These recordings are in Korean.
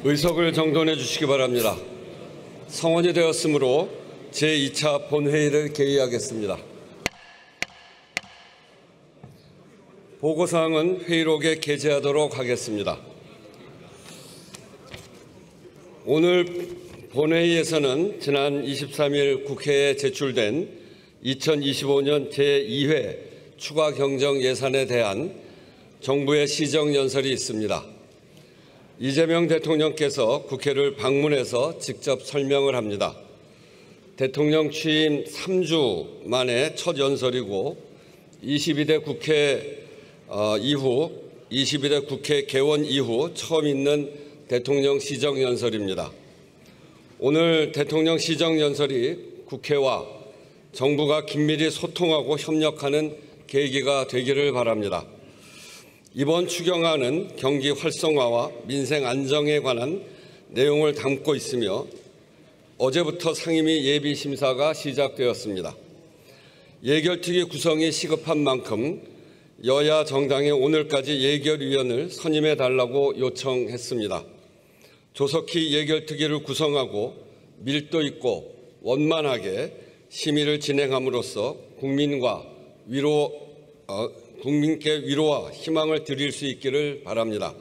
의석을 정돈해 주시기 바랍니다. 성원이 되었으므로 제2차 본회의를 개의하겠습니다. 보고사항은 회의록에 게재하도록 하겠습니다. 오늘 본회의에서는 지난 23일 국회에 제출된 2025년 제2회 추가 경정 예산에 대한 정부의 시정연설이 있습니다. 이재명 대통령께서 국회를 방문해서 직접 설명을 합니다. 대통령 취임 3주 만에 첫 연설이고 22대 국회 개원 이후 처음 있는 대통령 시정연설입니다. 오늘 대통령 시정연설이 국회와 정부가 긴밀히 소통하고 협력하는 계기가 되기를 바랍니다. 이번 추경안은 경기 활성화와 민생 안정에 관한 내용을 담고 있으며 어제부터 상임위 예비 심사가 시작되었습니다. 예결특위 구성이 시급한 만큼 여야 정당에 오늘까지 예결위원을 선임해 달라고 요청했습니다. 조속히 예결특위를 구성하고 밀도 있고 원만하게 심의를 진행함으로써 국민께 위로와 희망을 드릴 수 있기를 바랍니다.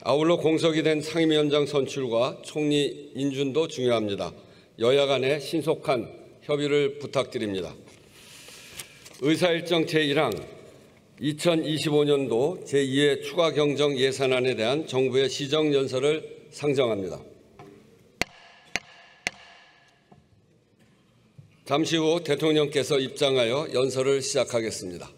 아울러 공석이 된 상임위원장 선출과 총리 인준도 중요합니다. 여야 간의 신속한 협의를 부탁드립니다. 의사일정 제1항 2025년도 제2회 추가 경정 예산안에 대한 정부의 시정연설을 상정합니다. 잠시 후 대통령께서 입장하여 연설을 시작하겠습니다.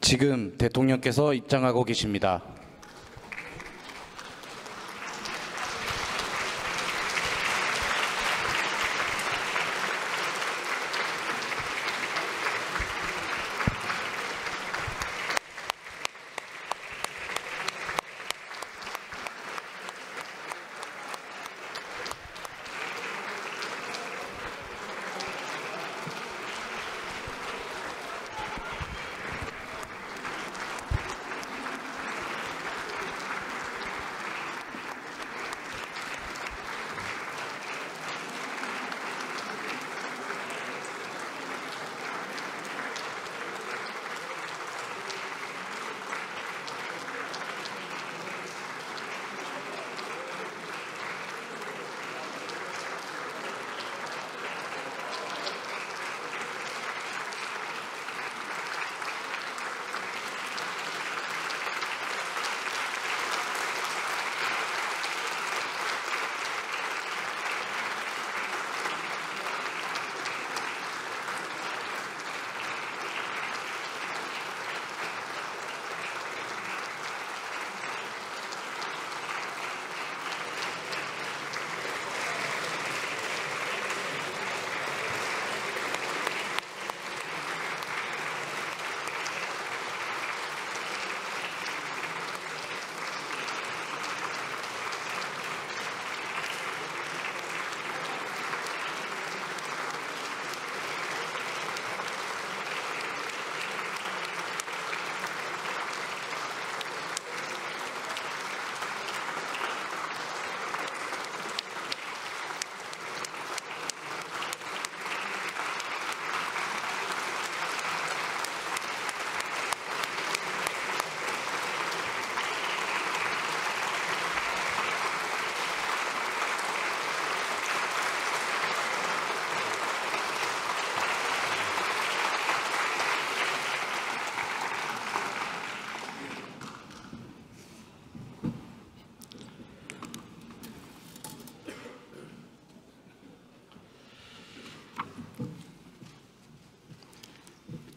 지금 대통령께서 입장하고 계십니다.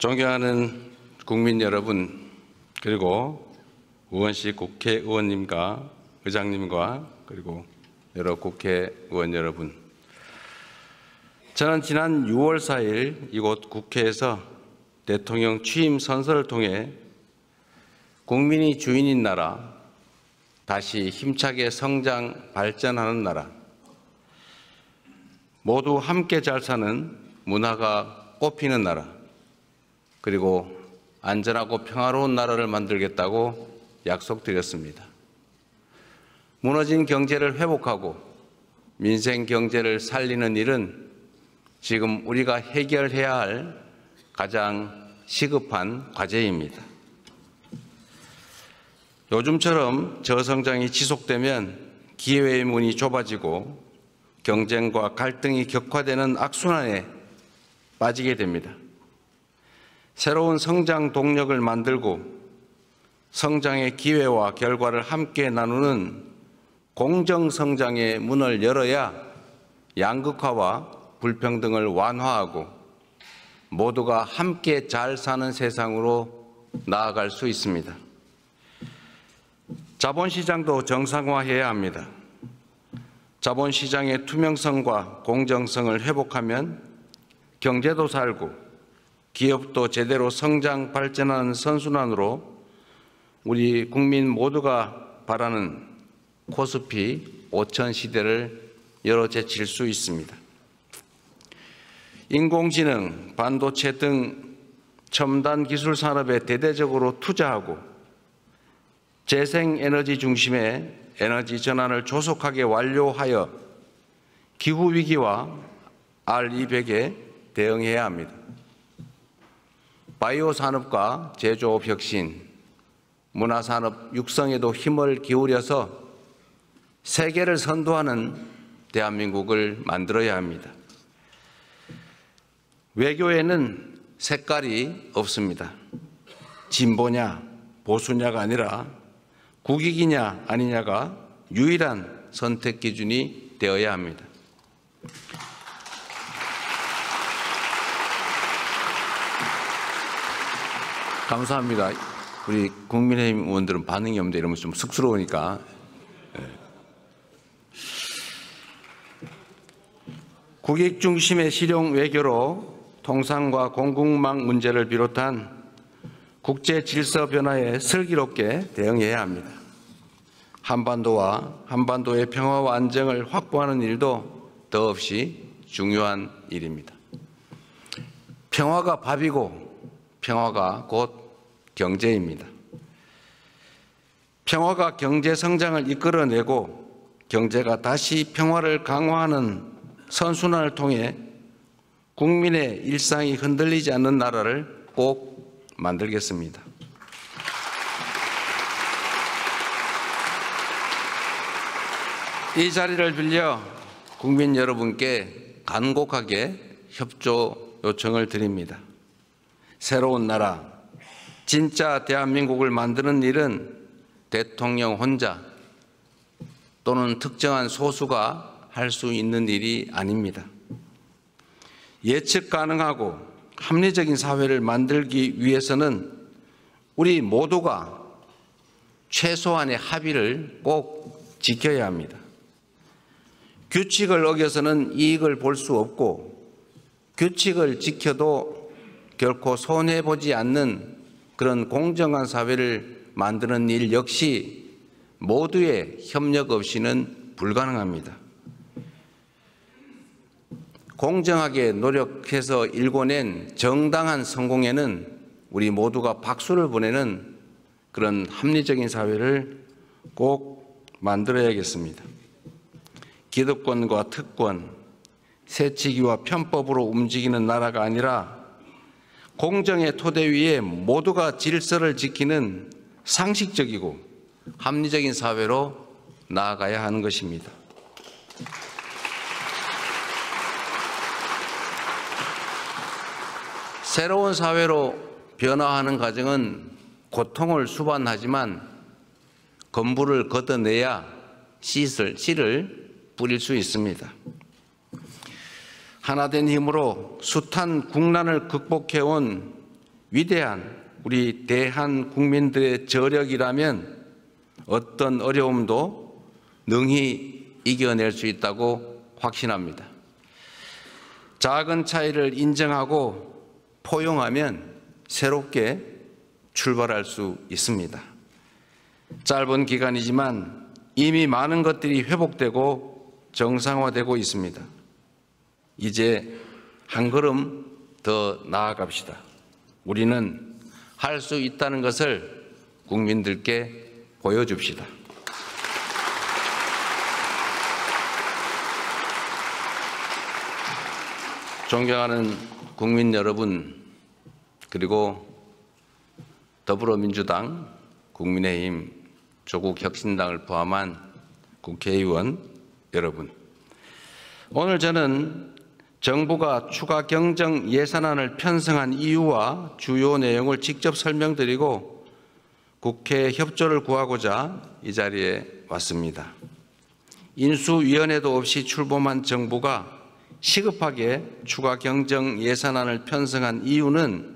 존경하는 국민 여러분, 그리고 의원실 국회의원님과 의장님과 그리고 여러 국회의원 여러분, 저는 지난 6월 4일 이곳 국회에서 대통령 취임 선서를 통해 국민이 주인인 나라, 다시 힘차게 성장, 발전하는 나라, 모두 함께 잘 사는 문화가 꽃피는 나라, 그리고 안전하고 평화로운 나라를 만들겠다고 약속드렸습니다. 무너진 경제를 회복하고 민생 경제를 살리는 일은 지금 우리가 해결해야 할 가장 시급한 과제입니다. 요즘처럼 저성장이 지속되면 기회의 문이 좁아지고 경쟁과 갈등이 격화되는 악순환에 빠지게 됩니다. 새로운 성장 동력을 만들고 성장의 기회와 결과를 함께 나누는 공정성장의 문을 열어야 양극화와 불평등을 완화하고 모두가 함께 잘 사는 세상으로 나아갈 수 있습니다. 자본시장도 정상화해야 합니다. 자본시장의 투명성과 공정성을 회복하면 경제도 살고 기업도 제대로 성장 발전하는 선순환으로 우리 국민 모두가 바라는 코스피 5000 시대를 열어제칠 수 있습니다. 인공지능, 반도체 등 첨단 기술 산업에 대대적으로 투자하고 재생에너지 중심의 에너지 전환을 조속하게 완료하여 기후위기와 R200에 대응해야 합니다. 바이오 산업과 제조업 혁신, 문화산업 육성에도 힘을 기울여서 세계를 선도하는 대한민국을 만들어야 합니다. 외교에는 색깔이 없습니다. 진보냐 보수냐가 아니라 국익이냐 아니냐가 유일한 선택 기준이 되어야 합니다. 감사합니다. 우리 국민의힘 의원들은 반응이 없는데 이러면 좀 쑥스러우니까. 국익 중심의 실용 외교로 통상과 공급망 문제를 비롯한 국제 질서 변화에 슬기롭게 대응해야 합니다. 한반도와 한반도의 평화와 안정을 확보하는 일도 더없이 중요한 일입니다. 평화가 밥이고 평화가 곧 경제입니다. 평화가 경제 성장을 이끌어내고 경제가 다시 평화를 강화하는 선순환을 통해 국민의 일상이 흔들리지 않는 나라를 꼭 만들겠습니다. 이 자리를 빌려 국민 여러분께 간곡하게 협조 요청을 드립니다. 새로운 나라, 진짜 대한민국을 만드는 일은 대통령 혼자 또는 특정한 소수가 할 수 있는 일이 아닙니다. 예측 가능하고 합리적인 사회를 만들기 위해서는 우리 모두가 최소한의 합의를 꼭 지켜야 합니다. 규칙을 어겨서는 이익을 볼 수 없고 규칙을 지켜도 결코 손해보지 않는 그런 공정한 사회를 만드는 일 역시 모두의 협력 없이는 불가능합니다. 공정하게 노력해서 일궈낸 정당한 성공에는 우리 모두가 박수를 보내는 그런 합리적인 사회를 꼭 만들어야겠습니다. 기득권과 특권, 새치기와 편법으로 움직이는 나라가 아니라 공정의 토대 위에 모두가 질서를 지키는 상식적이고 합리적인 사회로 나아가야 하는 것입니다. 새로운 사회로 변화하는 과정은 고통을 수반하지만 건물을 걷어내야 씨를 뿌릴 수 있습니다. 하나된 힘으로 숱한 국난을 극복해온 위대한 우리 대한 국민들의 저력이라면 어떤 어려움도 능히 이겨낼 수 있다고 확신합니다. 작은 차이를 인정하고 포용하면 새롭게 출발할 수 있습니다. 짧은 기간이지만 이미 많은 것들이 회복되고 정상화되고 있습니다. 이제 한 걸음 더 나아갑시다. 우리는 할 수 있다는 것을 국민들께 보여줍시다. 존경하는 국민 여러분, 그리고 더불어민주당, 국민의힘, 조국혁신당을 포함한 국회의원 여러분, 오늘 저는 정부가 추가 경정 예산안을 편성한 이유와 주요 내용을 직접 설명드리고 국회 협조를 구하고자 이 자리에 왔습니다. 인수위원회도 없이 출범한 정부가 시급하게 추가 경정 예산안을 편성한 이유는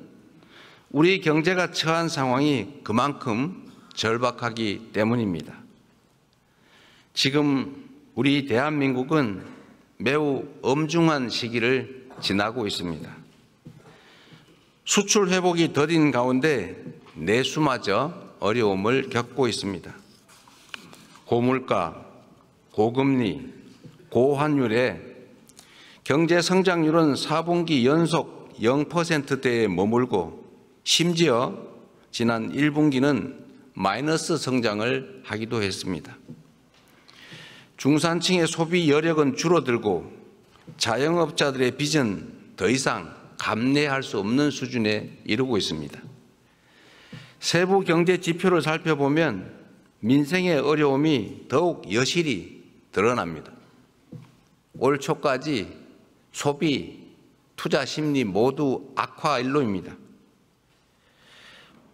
우리 경제가 처한 상황이 그만큼 절박하기 때문입니다. 지금 우리 대한민국은 매우 엄중한 시기를 지나고 있습니다. 수출 회복이 더딘 가운데 내수마저 어려움을 겪고 있습니다. 고물가, 고금리, 고환율에 경제 성장률은 4분기 연속 0%대에 머물고 심지어 지난 1분기는 마이너스 성장을 하기도 했습니다. 중산층의 소비 여력은 줄어들고 자영업자들의 빚은 더 이상 감내할 수 없는 수준에 이르고 있습니다. 세부 경제 지표를 살펴보면 민생의 어려움이 더욱 여실히 드러납니다. 올 초까지 소비, 투자 심리 모두 악화 일로입니다.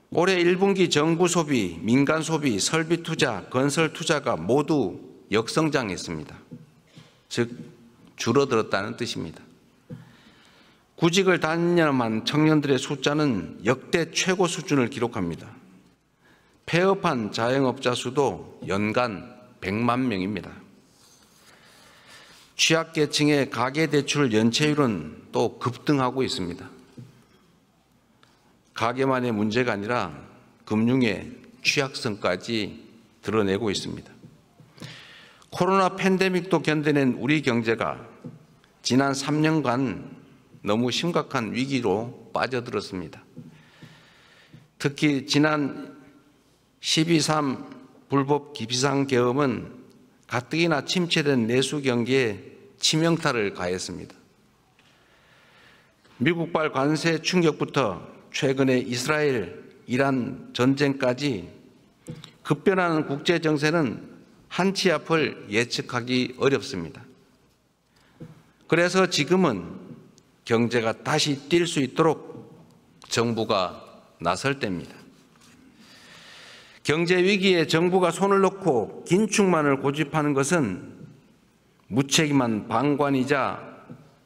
올해 1분기 정부 소비, 민간 소비, 설비 투자, 건설 투자가 모두 역성장했습니다. 즉 줄어들었다는 뜻입니다. 구직을 단념한 청년들의 숫자는 역대 최고 수준을 기록합니다. 폐업한 자영업자 수도 연간 100만 명입니다. 취약계층의 가계대출 연체율은 또 급등하고 있습니다. 가계만의 문제가 아니라 금융의 취약성까지 드러내고 있습니다. 코로나 팬데믹도 견뎌낸 우리 경제가 지난 3년간 너무 심각한 위기로 빠져들었습니다. 특히 지난 12.3 불법 비상계엄은 가뜩이나 침체된 내수 경기에 치명타를 가했습니다. 미국발 관세 충격부터 최근에 이스라엘, 이란 전쟁까지 급변하는 국제 정세는 한치 앞을 예측하기 어렵습니다. 그래서 지금은 경제가 다시 뛸 수 있도록 정부가 나설 때입니다. 경제 위기에 정부가 손을 놓고 긴축만을 고집하는 것은 무책임한 방관이자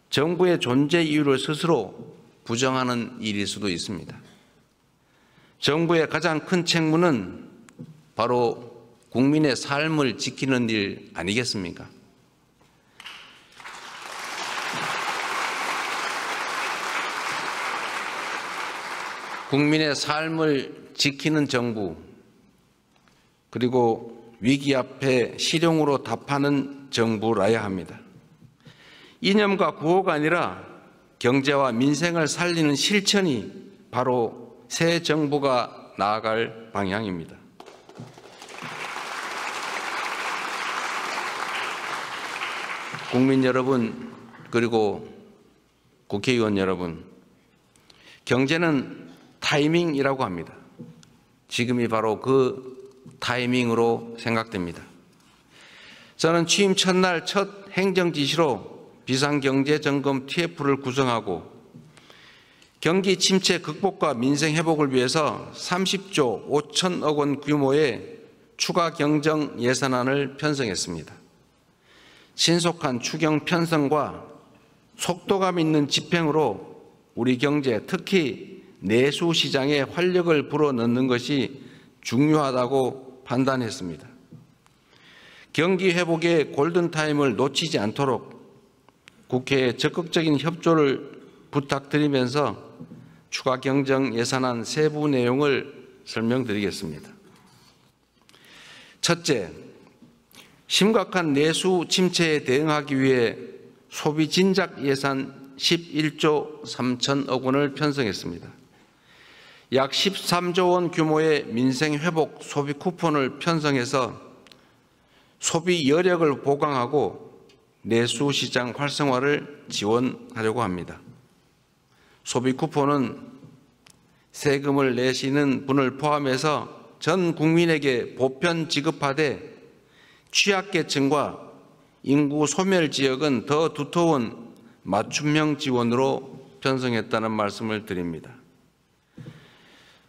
정부의 존재 이유를 스스로 부정하는 일일 수도 있습니다. 정부의 가장 큰 책무는 바로 국민의 삶을 지키는 일 아니겠습니까? 국민의 삶을 지키는 정부, 그리고 위기 앞에 실용으로 답하는 정부라야 합니다. 이념과 구호가 아니라 경제와 민생을 살리는 실천이 바로 새 정부가 나아갈 방향입니다. 국민 여러분, 그리고 국회의원 여러분, 경제는 타이밍이라고 합니다. 지금이 바로 그 타이밍으로 생각됩니다. 저는 취임 첫날 첫 행정지시로 비상경제점검 TF를 구성하고 경기 침체 극복과 민생 회복을 위해서 30조 5천억 원 규모의 추가 경정 예산안을 편성했습니다. 신속한 추경 편성과 속도감 있는 집행으로 우리 경제, 특히 내수 시장에 활력을 불어넣는 것이 중요하다고 판단했습니다. 경기 회복의 골든타임을 놓치지 않도록 국회에 적극적인 협조를 부탁드리면서 추가 경정 예산안 세부 내용을 설명드리겠습니다. 첫째, 심각한 내수 침체에 대응하기 위해 소비 진작 예산 11조 3천억 원을 편성했습니다. 약 13조 원 규모의 민생 회복 소비 쿠폰을 편성해서 소비 여력을 보강하고 내수 시장 활성화를 지원하려고 합니다. 소비 쿠폰은 세금을 내시는 분을 포함해서 전 국민에게 보편 지급하되 취약계층과 인구 소멸 지역은 더 두터운 맞춤형 지원으로 편성했다는 말씀을 드립니다.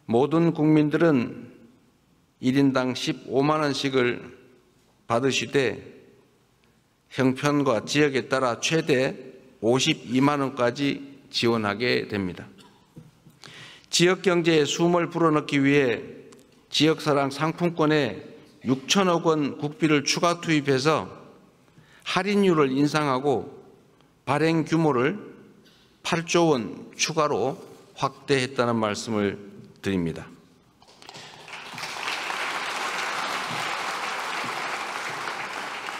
모든 국민들은 1인당 15만 원씩을 받으시되 형편과 지역에 따라 최대 52만 원까지 지원하게 됩니다. 지역 경제에 숨을 불어넣기 위해 지역사랑 상품권에 6천억 원 국비를 추가 투입해서 할인율을 인상하고 발행 규모를 8조 원 추가로 확대했다는 말씀을 드립니다.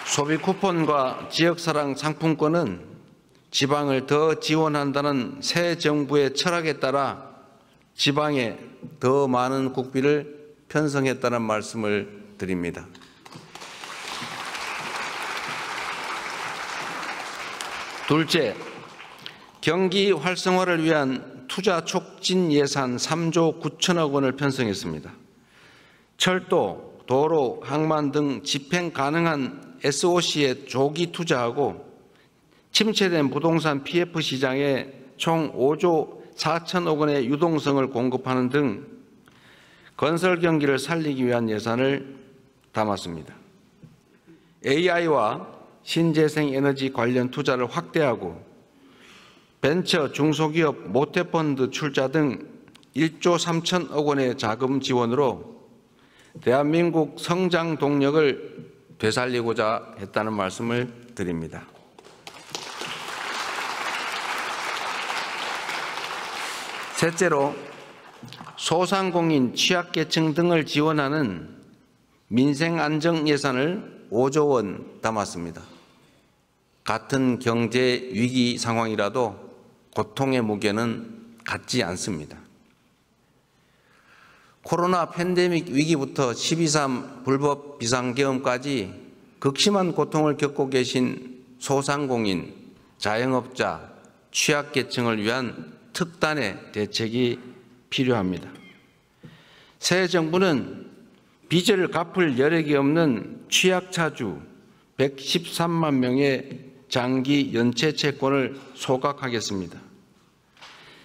소비 쿠폰과 지역사랑 상품권은 지방을 더 지원한다는 새 정부의 철학에 따라 지방에 더 많은 국비를 편성했다는 말씀을 드립니다. 둘째, 경기 활성화를 위한 투자 촉진 예산 3조 9천억 원을 편성했습니다. 철도, 도로, 항만 등 집행 가능한 SOC에 조기 투자하고 침체된 부동산 PF 시장에 총 5조 4천억 원의 유동성을 공급하는 등 건설 경기를 살리기 위한 예산을 담았습니다. AI와 신재생 에너지 관련 투자를 확대하고 벤처 중소기업 모태펀드 출자 등 1조 3천억 원의 자금 지원으로 대한민국 성장 동력을 되살리고자 했다는 말씀을 드립니다. 셋째로 소상공인, 취약계층 등을 지원하는 민생안정 예산을 5조 원 담았습니다. 같은 경제 위기 상황이라도 고통의 무게는 같지 않습니다. 코로나 팬데믹 위기부터 12.3 불법 비상계엄까지 극심한 고통을 겪고 계신 소상공인, 자영업자, 취약계층을 위한 특단의 대책이 필요합니다. 새 정부는 빚을 갚을 여력이 없는 취약차주 113만 명의 장기 연체 채권을 소각하겠습니다.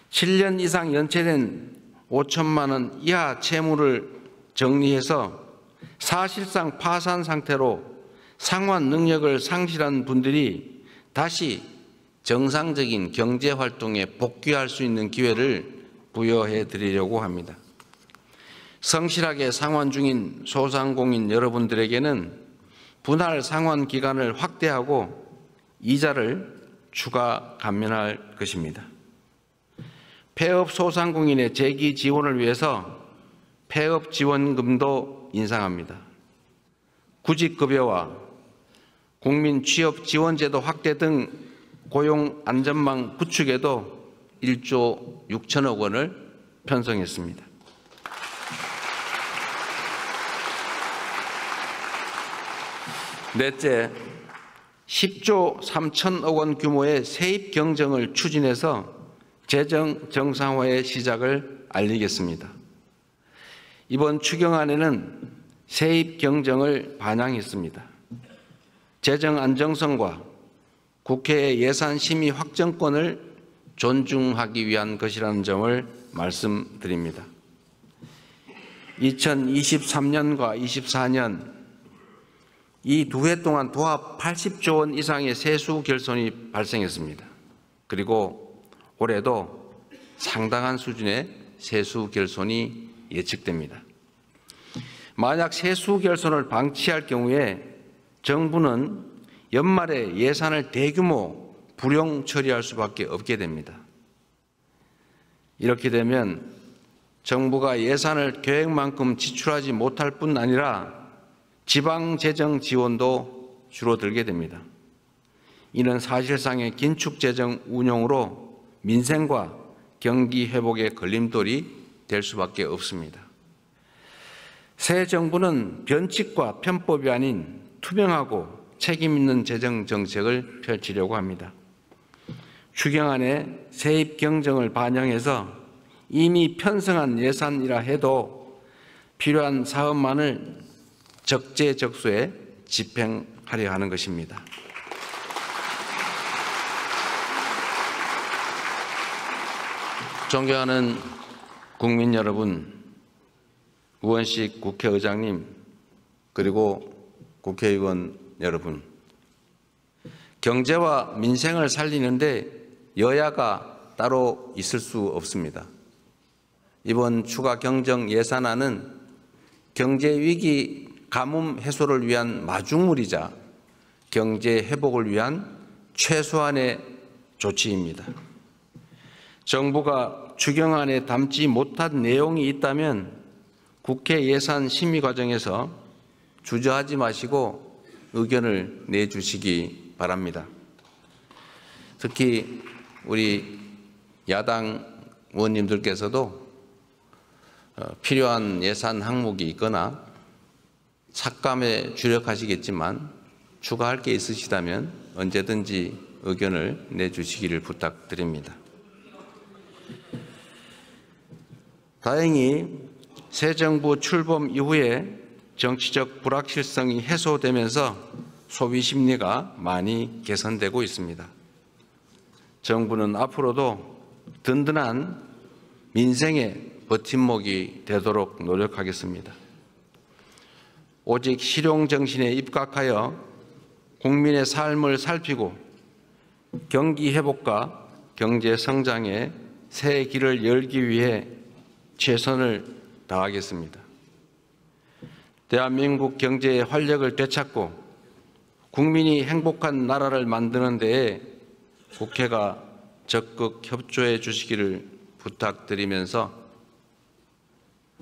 7년 이상 연체된 5천만 원 이하 채무를 정리해서 사실상 파산 상태로 상환 능력을 상실한 분들이 다시 정상적인 경제 활동에 복귀할 수 있는 기회를 부여해 드리려고 합니다. 성실하게 상환 중인 소상공인 여러분들에게는 분할 상환 기간을 확대하고 이자를 추가 감면할 것입니다. 폐업 소상공인의 재기 지원을 위해서 폐업 지원금도 인상합니다. 구직급여와 국민 취업 지원제도 확대 등 고용 안전망 구축에도 1조 6천억 원을 편성했습니다. 넷째, 10조 3천억 원 규모의 세입 경정을 추진해서 재정 정상화의 시작을 알리겠습니다. 이번 추경안에는 세입 경정을 반영했습니다. 재정 안정성과 국회의 예산 심의 확정권을 존중하기 위한 것이라는 점을 말씀드립니다. 2023년과 24년 이 두 해 동안 도합 80조 원 이상의 세수 결손이 발생했습니다. 그리고 올해도 상당한 수준의 세수 결손이 예측됩니다. 만약 세수 결손을 방치할 경우에 정부는 연말에 예산을 대규모 불용 처리할 수밖에 없게 됩니다. 이렇게 되면 정부가 예산을 계획만큼 지출하지 못할 뿐 아니라 지방 재정 지원도 줄어들게 됩니다. 이는 사실상의 긴축 재정 운용으로 민생과 경기 회복의 걸림돌이 될 수밖에 없습니다. 새 정부는 변칙과 편법이 아닌 투명하고 책임 있는 재정 정책을 펼치려고 합니다. 추경안에 세입 경정을 반영해서 이미 편성한 예산이라 해도 필요한 사업만을 적재적소에 집행하려 하는 것입니다. 존경하는 국민 여러분, 우원식 국회의장님, 그리고 국회의원 여러분, 경제와 민생을 살리는데 여야가 따로 있을 수 없습니다. 이번 추가 경정 예산안은 경제 위기 가뭄 해소를 위한 마중물이자 경제 회복을 위한 최소한의 조치입니다. 정부가 추경안에 담지 못한 내용이 있다면 국회 예산 심의 과정에서 주저하지 마시고 의견을 내주시기 바랍니다. 특히 우리 야당 의원님들께서도 필요한 예산 항목이 있거나 삭감에 주력하시겠지만 추가할 게 있으시다면 언제든지 의견을 내주시기를 부탁드립니다. 다행히 새 정부 출범 이후에 정치적 불확실성이 해소되면서 소비 심리가 많이 개선되고 있습니다. 정부는 앞으로도 든든한 민생의 버팀목이 되도록 노력하겠습니다. 오직 실용 정신에 입각하여 국민의 삶을 살피고 경기 회복과 경제 성장의 새 길을 열기 위해 최선을 다하겠습니다. 대한민국 경제의 활력을 되찾고 국민이 행복한 나라를 만드는 데에 국회가 적극 협조해 주시기를 부탁드리면서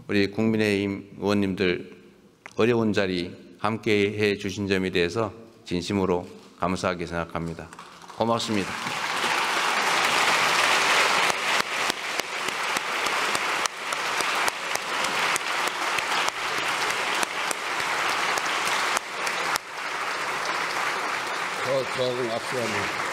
우리 국민의힘 의원님들 어려운 자리 함께해 주신 점에 대해서 진심으로 감사하게 생각합니다. 고맙습니다. 저하고 악수합니다.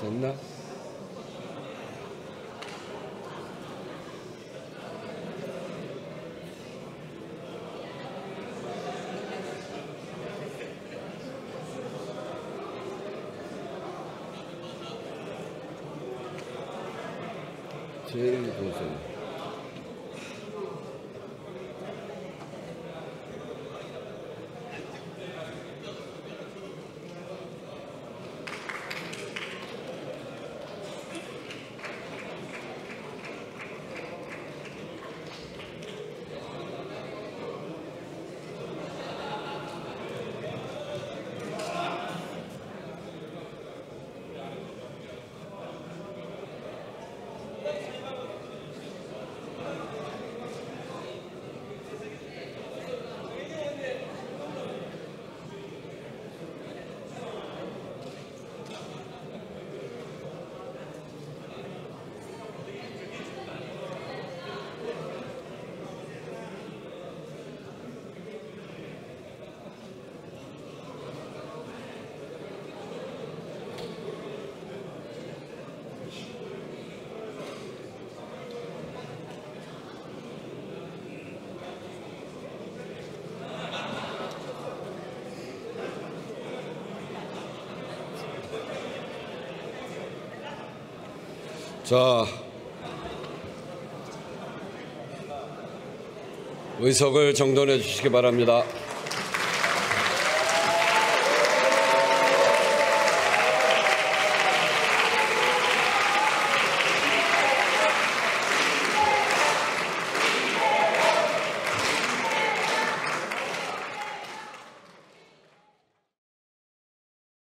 됐나? 제일 보세요. 자, 의석을 정돈해 주시기 바랍니다.